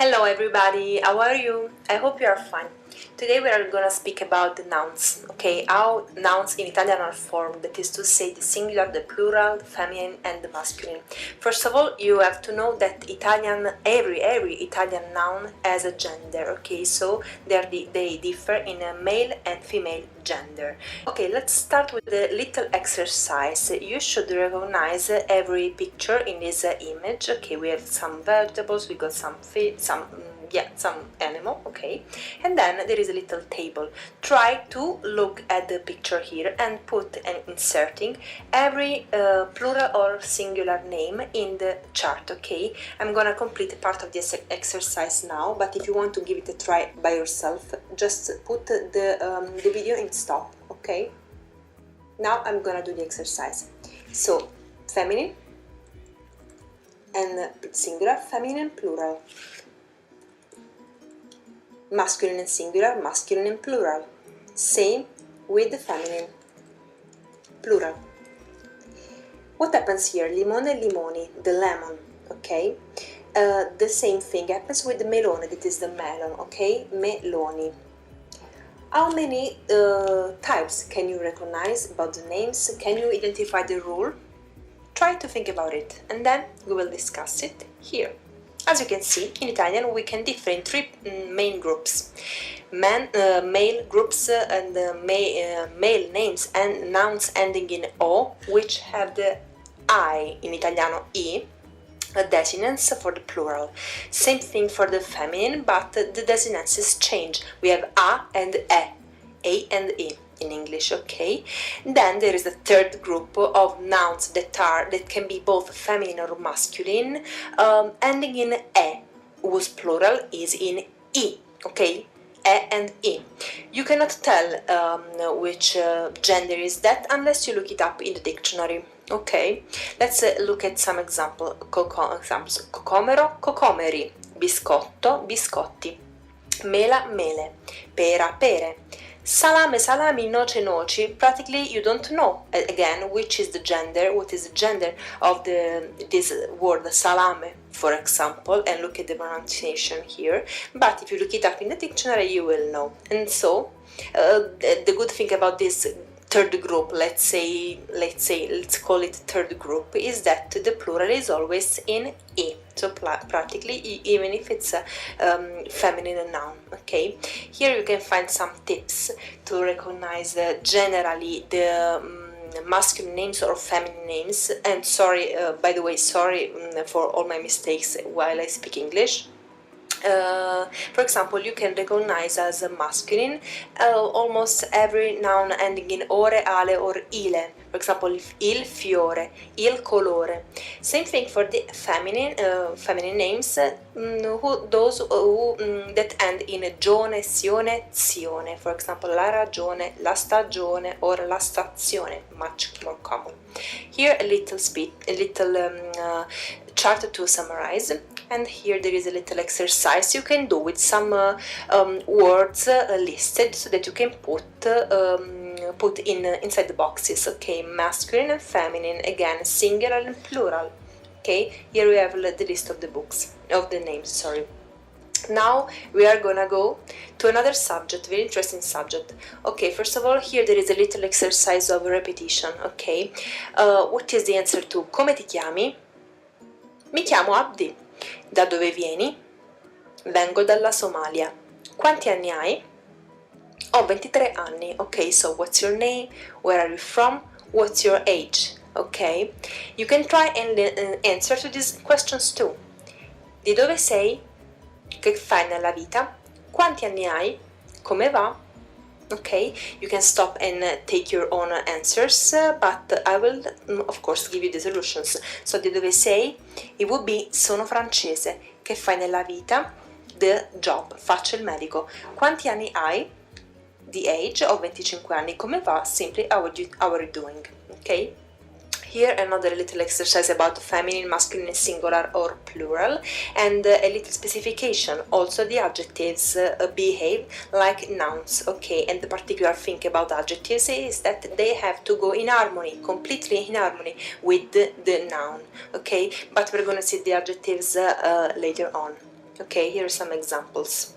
Hello everybody, how are you? I hope you are fine. Today we are gonna speak about the nouns, okay? How nouns in Italian are formed, that is to say the singular, the plural, the feminine and the masculine. First of all, you have to know that every Italian noun has a gender, okay? So they differ in a male and female gender. Okay, let's start with a little exercise. You should recognize every picture in this image. Okay, we have some vegetables, we got some fish, some animal, okay, and then there is a little table. Try to look at the picture here and put and inserting every plural or singular name in the chart, okay. I'm gonna complete part of this exercise now, but if you want to give it a try by yourself, just put the video in stop, okay. Now I'm gonna do the exercise. So feminine and singular, feminine and plural, masculine and singular, masculine and plural. Same with the feminine, plural. What happens here? Limone, limoni, the lemon, okay? The same thing happens with the melone, that is the melon, okay? Meloni. How many types can you recognize about the names? Can you identify the rule? Try to think about it, and then we will discuss it here. As you can see, in Italian we can differ in three main groups. Male groups and male names and nouns ending in O, which have the I, in Italiano I, a desinence for the plural. Same thing for the feminine, but the desinences change. We have A and E, and E in English, okay? Then there is a third group of nouns that can be both feminine or masculine, ending in E, whose plural is in I, okay? E and I. You cannot tell which gender is that unless you look it up in the dictionary, okay? Let's look at some examples. Cocomero, cocomeri, biscotto, biscotti, mela, mele, pera, pere, salame, salami, noce, noci. Practically you don't know again which is the gender, what is the gender of this word salame, for example, and look at the pronunciation here. But if you look it up in the dictionary, you will know. And so the good thing about this third group, let's call it third group, is that the plural is always in I. So practically, even if it's a feminine noun, okay? Here you can find some tips to recognize generally the masculine names or feminine names. And sorry, by the way, sorry for all my mistakes while I speak English. For example, you can recognize as a masculine almost every noun ending in ore, ale or ile. For example, il fiore, il colore. Same thing for the feminine names, those that end in gione, sione, zione. For example, la ragione, la stagione or la stazione, much more common. Here a little chart to summarize, and here there is a little exercise you can do with some words listed so that you can put inside the boxes, okay? Masculine and feminine, again singular and plural, okay? Here we have the list of the names, sorry. Now we are gonna go to another subject, very interesting subject. Okay, first of all, here there is a little exercise of repetition, okay? What is the answer to come ti chiami? Mi chiamo Abdi. Da dove vieni? Vengo dalla Somalia. Quanti anni hai? Ho 23 anni. Okay, so what's your name? Where are you from? What's your age? Okay, you can try and answer to these questions too. Di dove sei? Che fai nella vita? Quanti anni hai? Come va? Okay, you can stop and take your own answers, but I will of course give you the solutions. So di dove sei? It would be sono francese. Che fai nella vita? The job, faccio il medico. Quanti anni hai? The age, ho 25 anni. Come va? Simply how are you doing? Okay. Here another little exercise about feminine, masculine, singular or plural, and a little specification. Also the adjectives behave like nouns, okay? And the particular thing about adjectives is that they have to go in harmony, completely in harmony with the noun, okay? But we're gonna see the adjectives later on. Okay, here are some examples.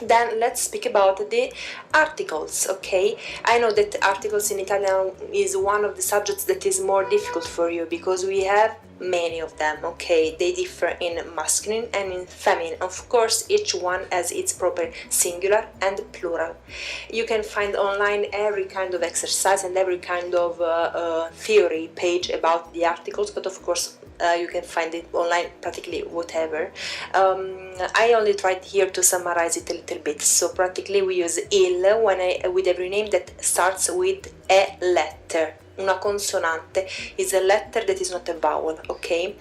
Then let's speak about the articles. Okay, I know that articles in Italian is one of the subjects that is more difficult for you because we have many of them. Okay, they differ in masculine and in feminine. Of course, each one has its proper singular and plural. You can find online every kind of exercise and every kind of theory page about the articles, but of course you can find it online practically whatever. I only tried here to summarize it a little bit. So practically we use il with every name that starts with a letter. Una consonante is a letter that is not a vowel, okay?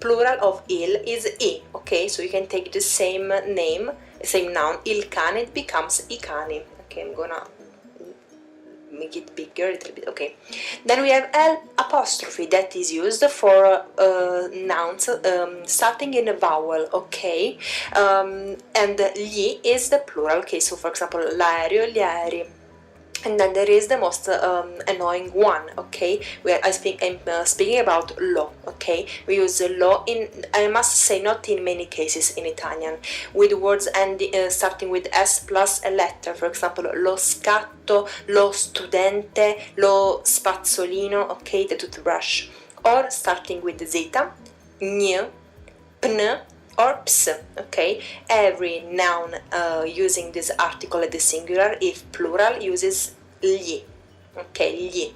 Plural of il is i, okay? So you can take the same name, same noun, il cane, it becomes i cani. Okay, I'm gonna make it bigger a little bit. Okay, then we have L apostrophe that is used for nouns starting in a vowel. Okay, and gli is the plural. Okay, so for example l'aereo, gli aerei. And then there is the most annoying one. Okay, I'm speaking about lo. Okay, we use lo in, I must say, not in many cases in Italian, with words starting with s plus a letter. For example, lo scatto, lo studente, lo spazzolino. Okay, the toothbrush. Or starting with zeta, gn, pn, or ps. Okay, every noun using this article at the singular, if plural, uses gli. Okay, gli.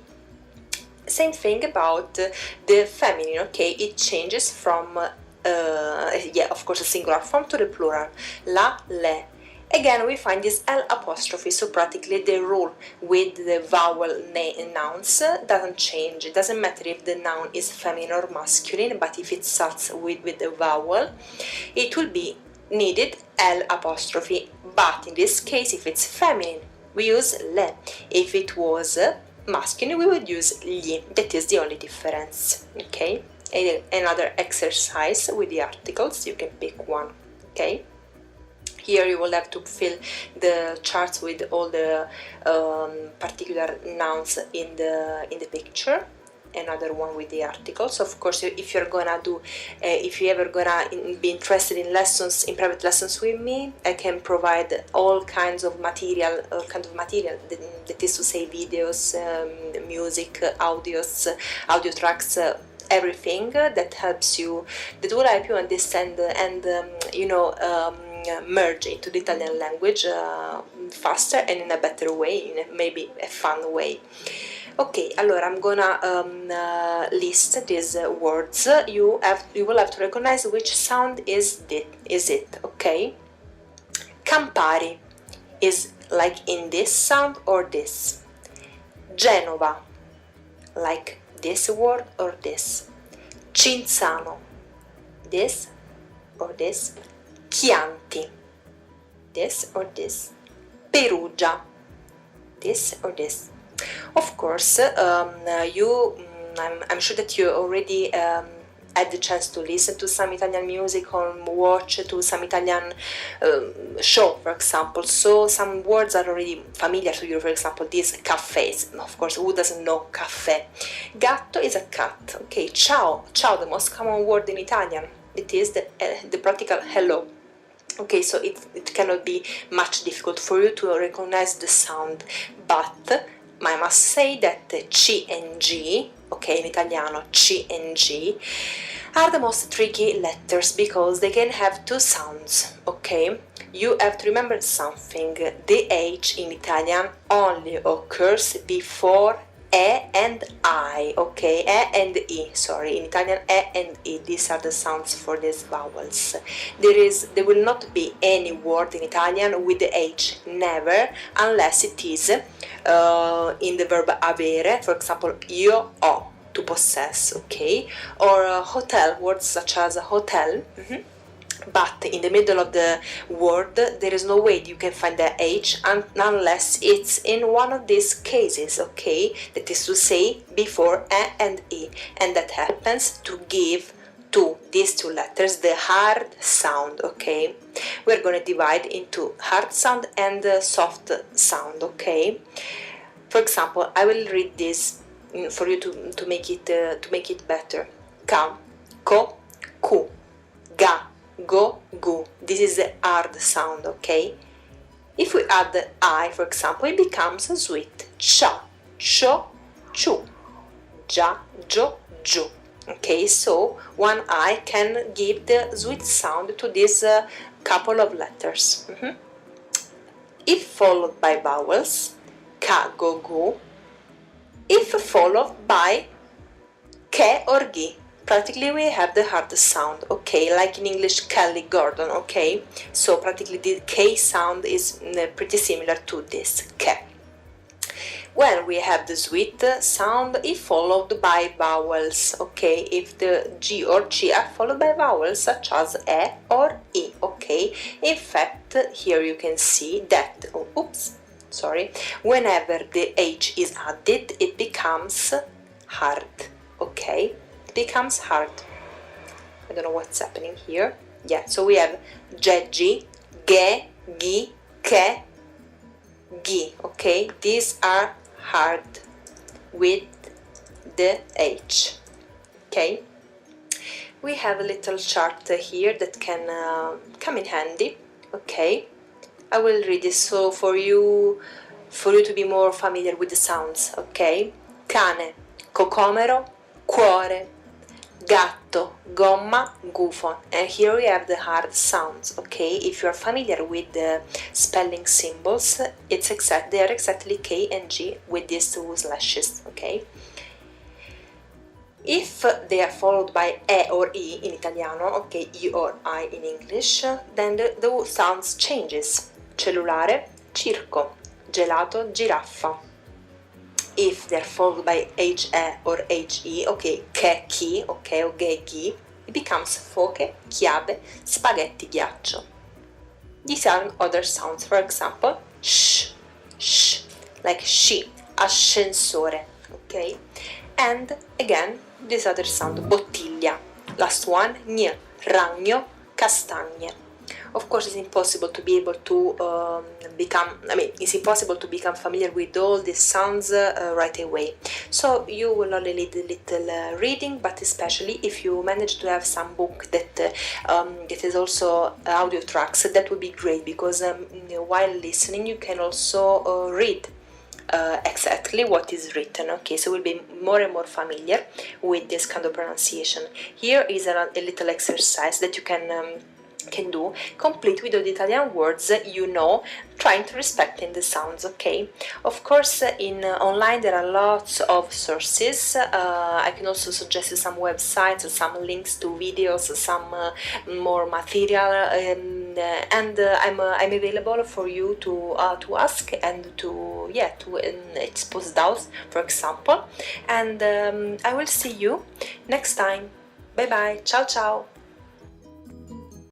Same thing about the feminine. Okay, it changes from yeah, of course, a singular form to the plural, la, le. Again, we find this L apostrophe, so practically the rule with the vowel nouns doesn't change. It doesn't matter if the noun is feminine or masculine, but if it starts with the vowel, it will be needed L apostrophe. But in this case, if it's feminine, we use le. If it was masculine, we would use gli. That is the only difference. Okay? Another exercise with the articles, you can pick one. Okay? Here you will have to fill the charts with all the particular nouns in the picture. Another one with the articles. Of course, if you're gonna do, if you ever gonna be interested in lessons, in private lessons with me, I can provide all kinds of material, that is to say videos, music, audios, audio tracks. Everything that helps you, that will help you understand and merge into the Italian language faster and in a better way, in maybe a fun way. Okay, allora I'm gonna list these words. You will have to recognize which sound is it. Okay, Campari is like in this sound or this. Genova, like this word or this. Cinzano, this or this. Chianti, this or this. Perugia, this or this. Of course, I'm sure that you already had the chance to listen to some Italian music or watch to some Italian show, for example. So some words are already familiar to you. For example, these cafes. Of course, who doesn't know caffè? Gatto is a cat. Okay, ciao, ciao, the most common word in Italian. It is the practical hello. Okay, so it cannot be much difficult for you to recognize the sound, but I must say that C and G, okay, in Italiano, C and G, are the most tricky letters because they can have two sounds, okay? You have to remember something, the H in Italian only occurs before E and I, okay? E and I, sorry, in Italian E and I, these are the sounds for these vowels. There will not be any word in Italian with the H, never, unless it is in the verb avere, for example, io ho, to possess, okay? Or hotel, words such as hotel, but in the middle of the word there is no way you can find the H unless it's in one of these cases, okay? That is to say, before E and I, and that happens to give to these two letters the hard sound, okay? We're going to divide into hard sound and soft sound, okay? For example, I will read this for you to make it better. Ca, co, cu, ga, go, gu. This is the hard sound, okay? If we add the I, for example, it becomes sweet. Cha, cho, chu. Ja, jo, ju. Okay, so one I can give the sweet sound to this couple of letters. If followed by vowels, ka, go, gu. If followed by ke or gi, practically we have the hardest sound, okay, like in English Kelly Gordon, okay, so practically the K sound is pretty similar to this, ke. When we have the sweet sound, if followed by vowels, okay, if the G or G are followed by vowels such as E or I, okay, in fact here you can see that, whenever the H is added, it becomes hard, okay, it becomes hard. I don't know what's happening here. Yeah, so we have Geggi, Ge, Gi, Ke, Gi, okay, these are hard with the H, okay. We have a little chart here that can come in handy, okay. I will read this so for you to be more familiar with the sounds, okay? Cane, cocomero, cuore, gatto, gomma, gufo. And here we have the hard sounds, okay? If you are familiar with the spelling symbols, they are exactly K and G with these two slashes, okay? If they are followed by E or I in Italiano, okay, I or I in English, then the sounds changes. Cellulare, circo, gelato, giraffa. If they're followed by HE or HE, okay, che, chi, okay, or ge, gi, it becomes foche, chiave, spaghetti, ghiaccio. These are other sounds, for example, sh, sh, like sci, ascensore, okay? And again, this other sound, bottiglia. Last one, gn, ragno, castagne. Of course, it's impossible to be able to it's impossible to become familiar with all these sounds right away. So you will only need a little reading, but especially if you manage to have some book that is also audio tracks, that would be great, because while listening you can also read exactly what is written, okay, so we'll be more and more familiar with this kind of pronunciation. Here is a little exercise that you can do, complete with all the Italian words you know, trying to respect in the sounds, okay? Of course, in online there are lots of sources. I can also suggest you some websites, some links to videos, some more material, and I'm available for you to ask and to expose doubts, for example. And I will see you next time. Bye bye. Ciao ciao.